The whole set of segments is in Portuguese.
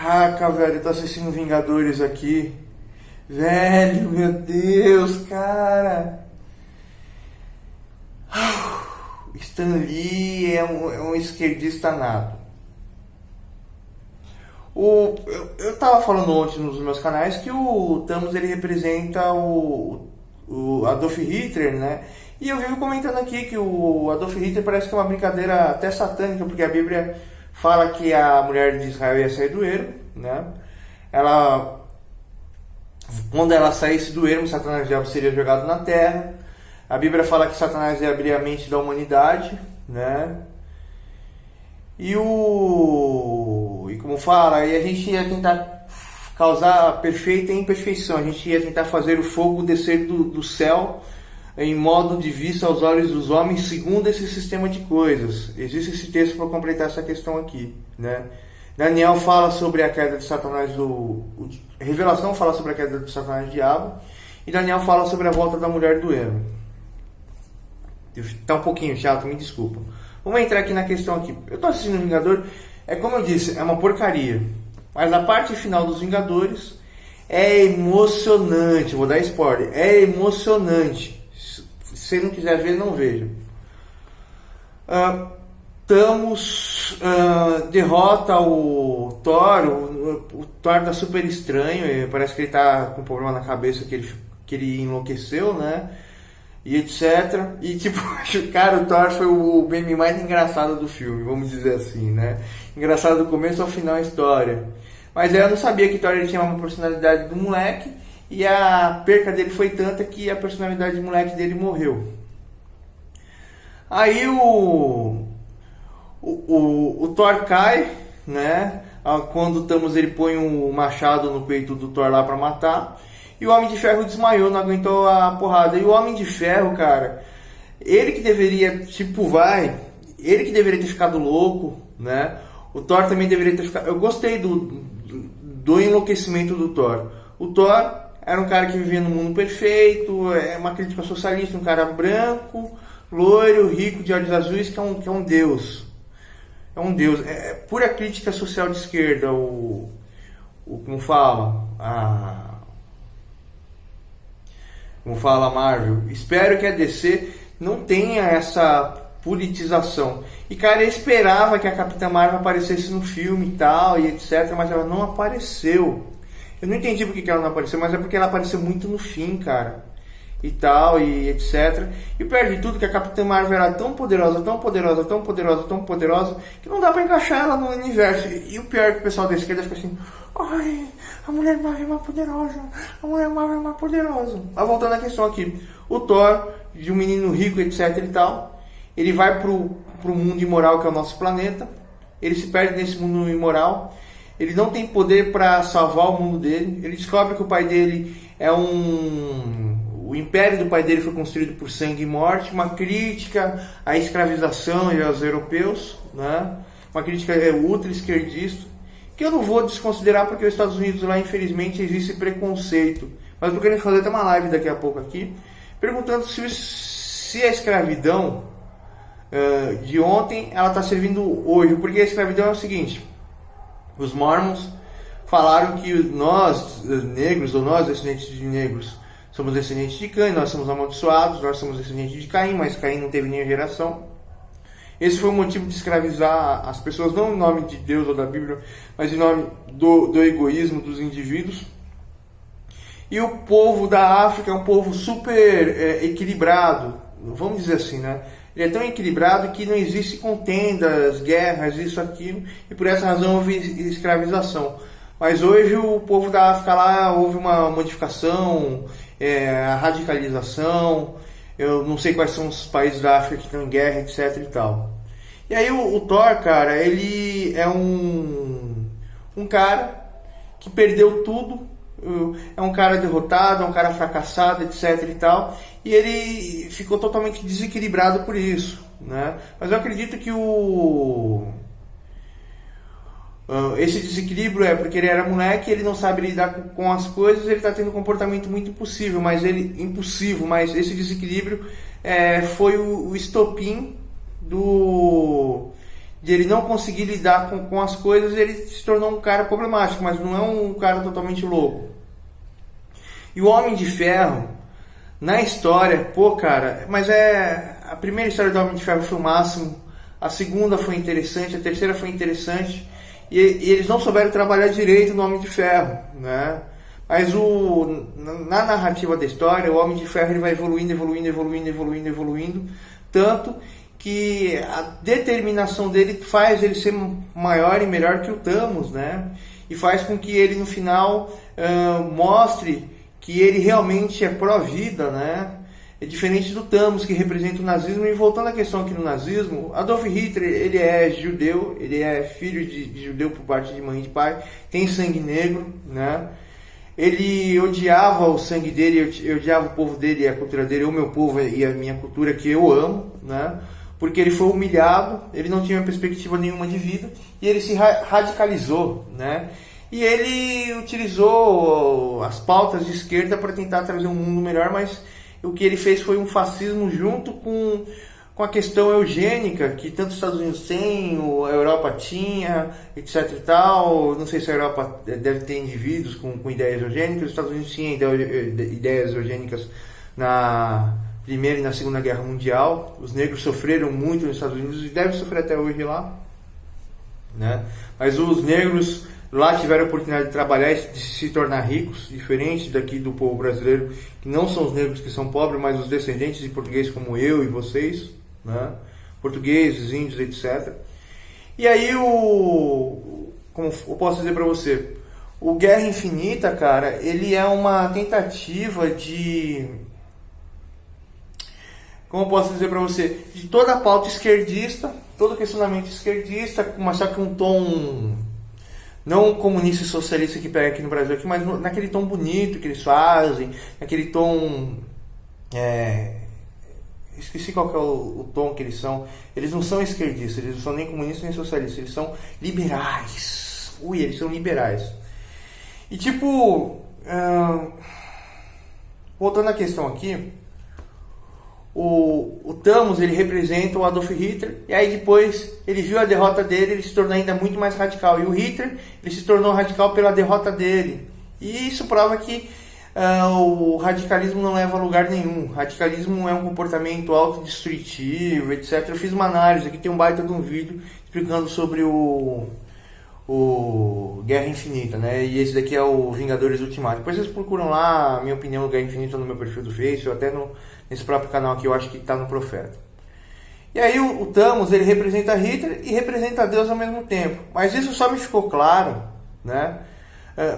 Caraca, velho, eu tô assistindo Vingadores aqui. Velho, meu Deus, cara. Stan Lee é um esquerdista nato. Eu tava falando ontem nos meus canais que o Thanos ele representa o Adolf Hitler, né? E eu vivo comentando aqui que o Adolf Hitler parece que é uma brincadeira até satânica, porque a Bíblia fala que a mulher de Israel ia sair do ermo, né? Quando ela saísse do ermo, Satanás já seria jogado na terra. A Bíblia fala que Satanás ia abrir a mente da humanidade, né? E como fala, aí a gente ia tentar causar a perfeita imperfeição. A gente ia tentar fazer o fogo descer do céu em modo de vista aos olhos dos homens, segundo esse sistema de coisas. Existe esse texto para completar essa questão aqui, né? Daniel fala sobre a queda de Satanás Revelação fala sobre a queda de Satanás e diabo, e Daniel fala sobre a volta da mulher do ermo. Tá um pouquinho chato, me desculpa. Vamos entrar aqui na questão aqui. Eu tô assistindo Vingador, como eu disse, é uma porcaria. Mas a parte final dos Vingadores é emocionante. Vou dar spoiler. É emocionante. Se você não quiser ver, não veja. Thanos derrota o Thor. O Thor tá super estranho. Parece que ele tá com um problema na cabeça, que ele enlouqueceu, né? E etc. E tipo, cara, o Thor foi o meme mais engraçado do filme, vamos dizer assim, né? Engraçado do começo ao final da história. Mas eu não sabia que Thor ele tinha uma personalidade do moleque, e a perca dele foi tanta que a personalidade do moleque dele morreu. Aí o Thor cai, né? Quando o Thanos ele põe um machado no peito do Thor lá pra matar. E o Homem de Ferro desmaiou, não aguentou a porrada. E o Homem de Ferro, cara, ele que deveria, ele que deveria ter ficado louco, né? O Thor também deveria ter ficado... Eu gostei do enlouquecimento do Thor. O Thor era um cara que vivia num mundo perfeito, é uma crítica socialista, um cara branco, loiro, rico, de olhos azuis, que é um deus. É um deus. É pura crítica social de esquerda, como fala? Como fala a Marvel. Espero que a DC não tenha essa politização. E cara, eu esperava que a Capitã Marvel aparecesse no filme e tal, e etc, mas ela não apareceu. Eu não entendi porque que ela não apareceu, mas é porque ela apareceu muito no fim, cara. E tal, e etc. E pior de tudo, que a Capitã Marvel era tão poderosa, tão poderosa, tão poderosa, tão poderosa, que não dá pra encaixar ela no universo. E o pior é que o pessoal da esquerda fica assim: ai, a Mulher Marvel é mais poderosa, a Mulher Marvel é mais poderosa. Mas voltando à questão aqui, o Thor, de um menino rico, etc e tal, ele vai pro mundo imoral que é o nosso planeta. Ele se perde nesse mundo imoral. Ele não tem poder para salvar o mundo dele. Ele descobre que o pai dele o império do pai dele foi construído por sangue e morte, uma crítica à escravização e aos europeus, né? Uma crítica ultra esquerdista, que eu não vou desconsiderar porque os Estados Unidos lá, infelizmente, existe preconceito. Mas eu tô querendo fazer até uma live daqui a pouco aqui, perguntando se a escravidão de ontem, ela está servindo hoje. Porque a escravidão é o seguinte: os Mormons falaram que nós, negros, ou nós, descendentes de negros, somos descendentes de Caim, nós somos amaldiçoados, nós somos descendentes de Caim, mas Caim não teve nenhuma geração. Esse foi o motivo de escravizar as pessoas, não em nome de Deus ou da Bíblia, mas em nome do egoísmo dos indivíduos. E o povo da África é um povo super equilibrado, vamos dizer assim, né? Ele é tão equilibrado que não existe contendas, guerras, isso, aquilo, e por essa razão houve escravização. Mas hoje o povo da África lá houve uma modificação, a radicalização. Eu não sei quais são os países da África que estão em guerra, etc e tal. E aí o Thor, cara, ele é um cara que perdeu tudo. É um cara derrotado, é um cara fracassado, etc e tal. E ele ficou totalmente desequilibrado por isso, né? Mas eu acredito que esse desequilíbrio é porque ele era moleque, ele não sabe lidar com as coisas, ele está tendo um comportamento muito impulsivo, mas esse desequilíbrio foi o estopim de ele não conseguir lidar com as coisas, ele se tornou um cara problemático, mas não é um cara totalmente louco. E o Homem de Ferro, na história, pô, cara, mas a primeira história do Homem de Ferro foi o máximo, a segunda foi interessante, a terceira foi interessante, e eles não souberam trabalhar direito no Homem de Ferro, né? Mas na narrativa da história, o Homem de Ferro ele vai evoluindo, tanto que a determinação dele faz ele ser maior e melhor que o Thanos, né? E faz com que ele no final mostre que ele realmente é pró-vida, né? É diferente do Thanos, que representa o nazismo. E voltando à questão aqui no nazismo, Adolf Hitler, ele é judeu, ele é filho de judeu por parte de mãe e de pai, tem sangue negro, né? Ele odiava o sangue dele, eu odiava o povo dele e a cultura dele, o meu povo e a minha cultura, que eu amo, né? Porque ele foi humilhado, ele não tinha perspectiva nenhuma de vida, e ele se radicalizou, né? E ele utilizou as pautas de esquerda para tentar trazer um mundo melhor, mas o que ele fez foi um fascismo junto com a questão eugênica, que tanto os Estados Unidos têm, a Europa tinha, etc e tal. Não sei se a Europa deve ter indivíduos com ideias eugênicas, os Estados Unidos tinham ideias eugênicas na Primeira e na Segunda Guerra Mundial. Os negros sofreram muito nos Estados Unidos e devem sofrer até hoje lá, né? Mas os negros lá tiveram a oportunidade de trabalhar e de se tornar ricos, diferente daqui do povo brasileiro, que não são os negros que são pobres, mas os descendentes de portugueses como eu e vocês, né? Portugueses, índios, etc. E aí como eu posso dizer para você, o Guerra Infinita, cara, ele é uma tentativa de, como eu posso dizer para você, de toda a pauta esquerdista, todo o questionamento esquerdista, mas só que um tom não comunista e socialista que pega aqui no Brasil, mas naquele tom bonito que eles fazem, naquele tom... esqueci qual que é o tom que eles são. Eles não são esquerdistas, eles não são nem comunistas nem socialistas, eles são liberais. Eles são liberais. E tipo... voltando à questão aqui, o Thanos, ele representa o Adolf Hitler, e aí depois ele viu a derrota dele, ele se tornou ainda muito mais radical, e o Hitler, ele se tornou radical pela derrota dele, e isso prova que o radicalismo não leva a lugar nenhum. Radicalismo é um comportamento autodestrutivo, etc. Eu fiz uma análise, aqui tem um baita de um vídeo explicando sobre o Guerra Infinita, né? E esse daqui é o Vingadores Ultimato. Depois vocês procuram lá a minha opinião do Guerra Infinita no meu perfil do Face, ou até nesse próprio canal aqui, eu acho que está no Profeta. E aí o Thanos, ele representa Hitler e representa Deus ao mesmo tempo. Mas isso só me ficou claro, né?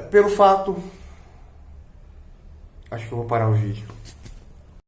Pelo fato... Acho que eu vou parar o vídeo.